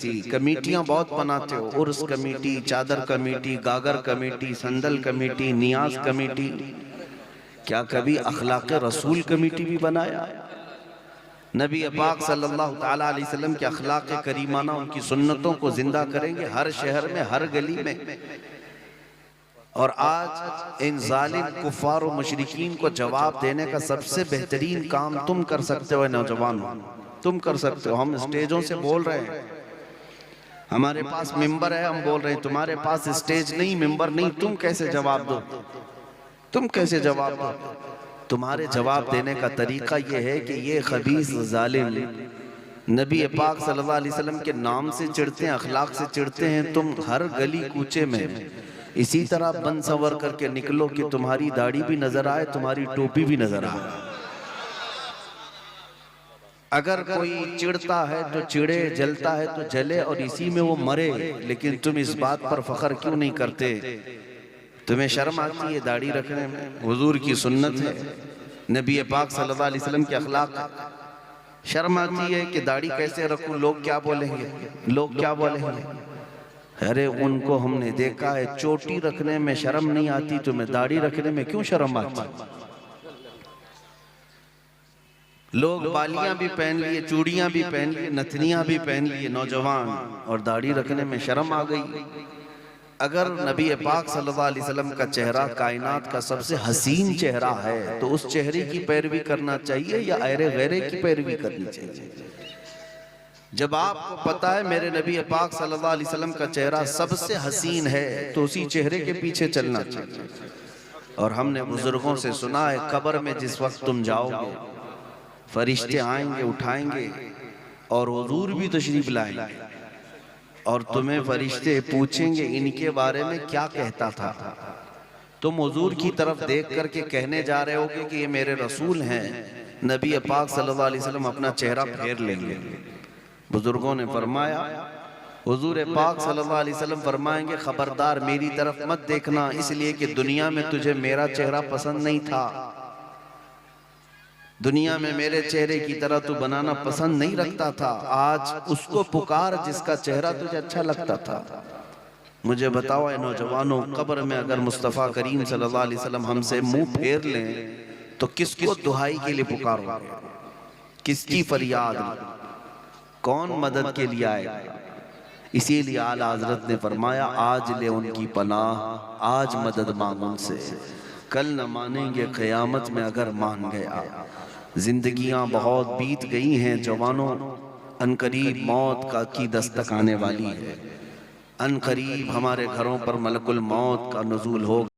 تھی، کمیٹیاں بہت بناتے ہو، عرس کمیٹی، چادر کمیٹی، گاگر کمیٹی، سندل کمیٹی، نیاز کمیٹی، کیا کبھی اخلاق رسول کمیٹی بھی بنایا؟ نبی پاک صلی اللہ تعالیٰ علیہ وسلم کے اخلاق کریمانہ، ان کی سنتوں کو زندہ کریں گے ہر شہر میں، ہر گلی میں۔ اور آج ان ظالم کفار و مشرکین کو جواب دینے کا سب سے بہترین کام تم کر سکتے ہو نوجوانوں، تم کر سکتے ہو۔ ہم اسٹیجوں سے بول رہے ہیں، ہمارے پاس ممبر ہے، ہم بول رہے ہیں، تمہارے پاس اسٹیج نہیں، ممبر نہیں، تم کیسے جواب دو؟ تم کیسے جواب دو؟ تمہارے جواب دینے کا طریقہ یہ ہے کہ یہ خبیث ظالم نبی پاک صلی اللہ علیہ وسلم کے نام سے چڑھتے ہیں، اخلاق سے چڑھتے ہیں، تم ہر گلی کوچے میں اسی طرح بن سور کر کے نکلو کہ تمہاری داڑھی بھی نظر آئے، تمہاری ٹوپی بھی نظر آئے۔ اگر کوئی چڑھتا ہے تو چڑھے، جلتا ہے تو جلے اور اسی میں وہ مرے، لیکن تم اس بات پر فخر کیوں نہیں کرتے؟ تمہیں شرم آتی ہے داڑھی رکھنے میں؟ حضور کی سنت ہے، نبی پاک صلی اللہ علیہ وسلم کے اخلاق ہے۔ شرم آتی ہے کہ داڑھی کیسے رکھوں، لوگ کیا بولیں گے، لوگ کیا بولیں گے؟ ارے ان کو ہم نے دیکھا ہے، چوٹی رکھنے میں شرم نہیں آتی، تمہیں داڑھی رکھنے میں کیوں شرم آتی؟ لوگ بالیاں بھی پہن لیے، چوڑیاں بھی پہن لیے، نتنیاں بھی پہن لیے نوجوان، اور داڑھی رکھنے میں شرم آ گئی۔ اگر نبی پاک صلی اللہ علیہ وسلم کا چہرہ کائنات کا سب سے حسین چہرہ ہے تو اس چہرے کی پیروی کرنا چاہیے یا ایرے غیرے کی پیروی کرنی چاہیے؟ جب آپ کو پتا ہے میرے نبی پاک صلی اللہ علیہ وسلم کا چہرہ سب سے حسین ہے تو اسی چہرے کے پیچھے چلنا چاہیے۔ اور ہم نے بزرگوں سے سنا ہے، قبر میں جس وقت تم جاؤ گے، فرشتے آئیں گے، اٹھائیں گے، اور حضور بھی تشریف لائیں گے، اور تمہیں فرشتے پوچھیں گے ان کے بارے میں کیا کہتا تھا؟ تم حضور کی طرف دیکھ کر کے کہنے جا رہے ہوگے کہ یہ میرے رسول ہیں، نبی پاک صلی اللہ علیہ وسلم اپنا چہرہ پھیر لیں گے۔ بزرگوں نے فرمایا، حضور پاک صلی اللہ علیہ وسلم فرمائیں گے خبردار میری طرف مت دیکھنا، اس لیے کہ دنیا میں تجھے میرا چہرہ پسند نہیں تھا، دنیا میں میرے چہرے کی طرح تو بنانا پسند نہیں رکھتا تھا، آج اس کو پکار جس کا چہرہ تجھے اچھا لگتا تھا۔ مجھے بتاؤ اے نوجوانوں، قبر میں اگر مصطفیٰ کریم صلی اللہ علیہ وسلم ہم سے منہ پھیر لیں تو کس کو دہائی کے لیے پکارو گے؟ کس کی فریاد؟ کون مدد کے لیے آئے گا؟ اسی لیے اعلیٰ حضرت نے فرمایا، آج لے ان کی پناہ، آج مدد مانگ ان سے، کل نہ مانیں گے قیامت میں اگر مان گیا۔ زندگیاں بہت بیت گئی ہیں جوانوں، ان قریب موت کی دستک آنے والی ہے، ان قریب ہمارے گھروں پر ملک الموت کا نزول ہوگا۔